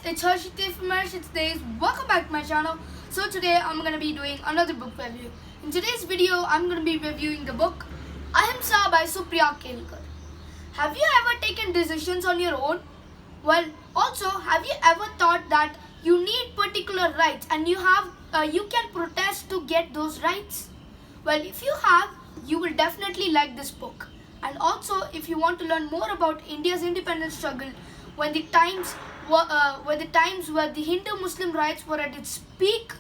it's Harshit from Harshit Days. Welcome back to my channel. So today I'm going to be doing another book review. In today's video, I'm going to be reviewing the book Ahimsa by Supriya Kelkar. Have you ever taken decisions on your own? Well, also, have you ever thought that you need particular rights and you can protest to get those rights? Well, if you have, you will definitely like this book. And also, if you want to learn more about India's independence struggle, when the times where the Hindu-Muslim rights were at its peak,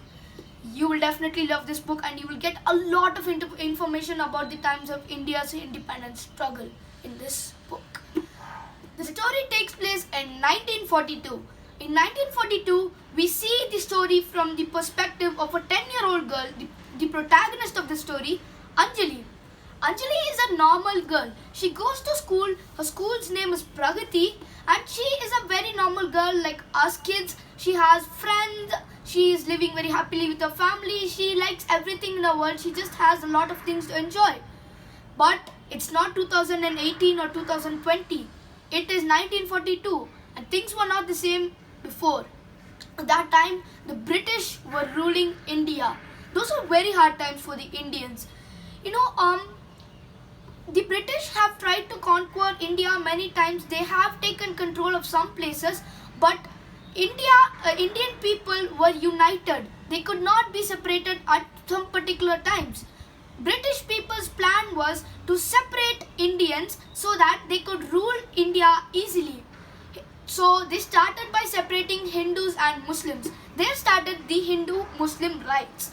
you will definitely love this book, and you will get a lot of information about the times of India's independence struggle in this book. The story takes place in 1942. In 1942, we see the story from the perspective of a 10-year-old girl, the protagonist of the story, Anjali. Anjali is a normal girl. She goes to school. Her school's name is Pragati, and she is a very normal girl like us kids. She has friends. She is living very happily with her family. She likes everything in the world. She just has a lot of things to enjoy. But it's not 2018 or 2020. It is 1942, and things were not the same before. At that time, the British were ruling India. Those were very hard times for the Indians. The British have tried to conquer India many times. They have taken control of some places, but Indian people were united. They could not be separated at some particular times. British people's plan was to separate Indians so that they could rule India easily. So they started by separating Hindus and Muslims. They started the Hindu-Muslim rights.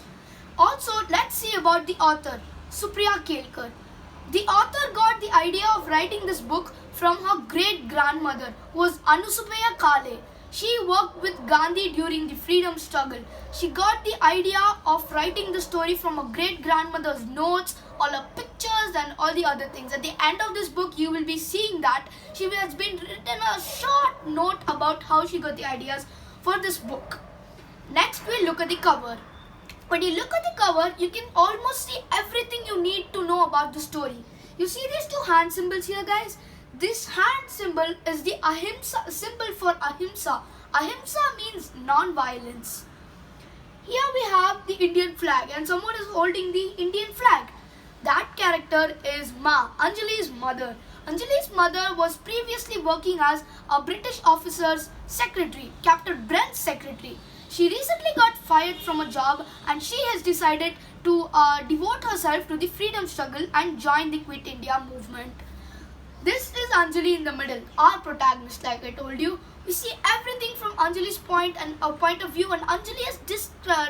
Also, let's see about the author, Supriya Kelkar. The author got the idea of writing this book from her great-grandmother, who was Anusupaya Kale. She worked with Gandhi during the freedom struggle. She got the idea of writing the story from her great-grandmother's notes, all her pictures and all the other things. At the end of this book, you will be seeing that she has been written a short note about how she got the ideas for this book. Next, we'll look at the cover. When you look at the cover, you can almost see everything you need to know about the story. You see these two hand symbols here, guys? This hand symbol is the Ahimsa symbol for Ahimsa. Ahimsa means non-violence. Here we have the Indian flag, and someone is holding the Indian flag. That character is Ma, Anjali's mother. Anjali's mother was previously working as a British officer's secretary, Captain Brent's secretary. She recently got fired from a job, and she has decided to devote herself to the freedom struggle and join the Quit India movement. This is Anjali in the middle, our protagonist, like I told you. We see everything from Anjali's point of view, and Anjali has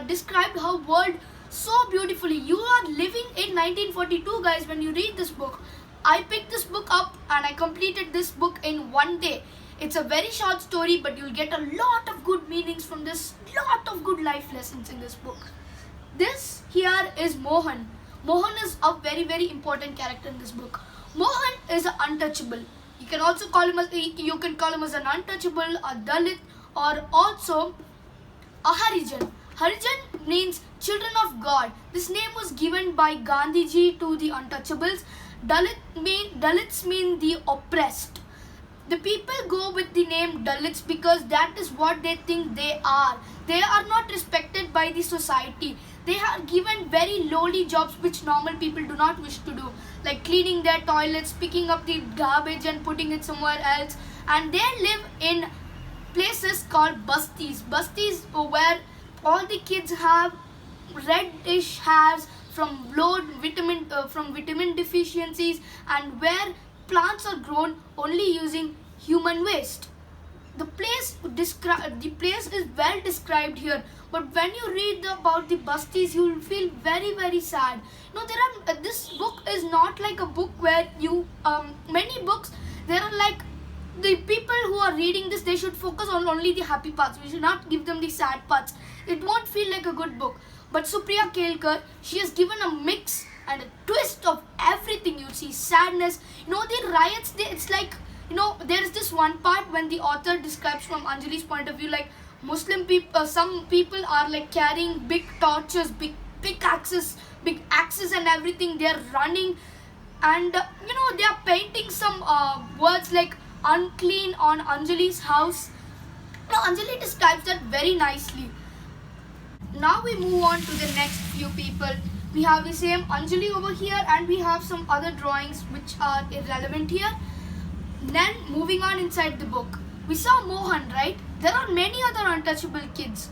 described her world so beautifully. You are living in 1942, guys, when you read this book. I picked this book up and I completed this book in one day. It's a very short story, but you'll get a lot of good meanings from this, lot of good life lessons in this book. This here is Mohan. Mohan is a very, very important character in this book. Mohan is an untouchable. You can also call him as an untouchable, a Dalit, or also a Harijan. Harijan means children of God. This name was given by Gandhiji to the untouchables. Dalits mean the oppressed. The people go with the name Dalits because that is what they think they are. They are not respected by the society. They are given very lowly jobs which normal people do not wish to do, like cleaning their toilets, picking up the garbage and putting it somewhere else. And they live in places called bastis. Bastis where all the kids have reddish hairs from vitamin deficiencies, and where plants are grown only using human waste. The place is well described here, but when you read about the bastis, you will feel very, very sad. This book is not like a book where many books, there are like, the people who are reading this, they should focus on only the happy parts. We should not give them the sad parts. It won't feel like a good book. But Supriya Kelkar, she has given a mix and a twist of everything. You see sadness, the riots, it's like, there is this one part when the author describes from Anjali's point of view, like Muslim people, some people are like carrying big torches, big axes and everything. They are running, and they are painting some words like unclean on Anjali's house. Now Anjali describes that very nicely. Now we move on to the next few people. We have the same Anjali over here, and we have some other drawings which are irrelevant here. Then moving on inside the book, we saw Mohan, right? There are many other untouchable kids.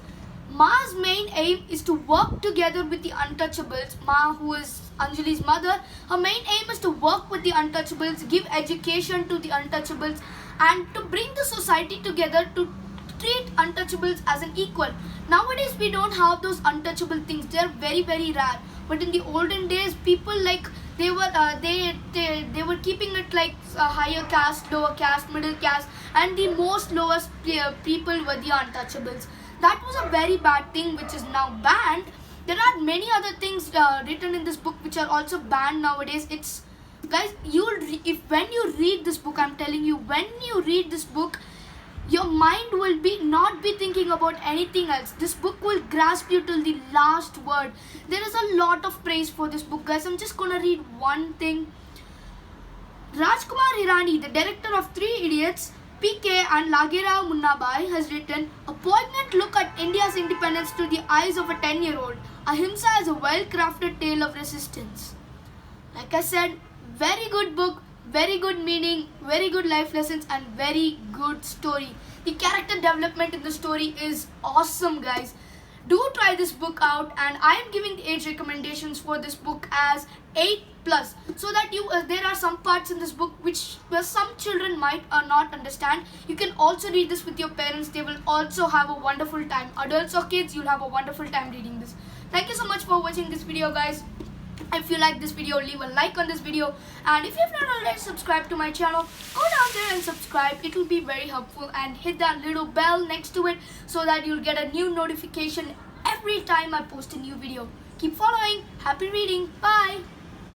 Ma's main aim is to work together with the untouchables. Ma, who is Anjali's mother, her main aim is to work with the untouchables, give education to the untouchables, and to bring the society together to treat untouchables as an equal. Nowadays we don't have those untouchable things. They are very rare. But in the olden days, people like they were keeping it like higher caste, lower caste, middle caste, and the most lowest people were the untouchables. That was a very bad thing which is now banned. There are many other things written in this book which are also banned nowadays. It's guys, when you read this book, I'm telling you, when you read this book, your mind will not be thinking about anything else. This book will grasp you till the last word. There is a lot of praise for this book, guys. I'm just gonna read one thing. Rajkumar Hirani, the director of Three Idiots, PK and Lagerao Munnabai, has written a poignant look at India's independence through the eyes of a 10-year-old. Ahimsa is a well-crafted tale of resistance. Like I said, very good book, very good meaning, very good life lessons, and very good story. The character development in the story is awesome, guys. Do try this book out, and I am giving the age recommendations for this book as 8+, so that there are some parts in this book which some children might not understand. You can also read this with your parents. They will also have a wonderful time. Adults or kids, you'll have a wonderful time reading this. Thank you so much for watching this video, guys. If you like this video, leave a like on this video, and if you have not already subscribed to my channel, go down there and subscribe. It will be very helpful, and hit that little bell next to it so that you'll get a new notification every time I post a new video. Keep following. Happy reading. Bye.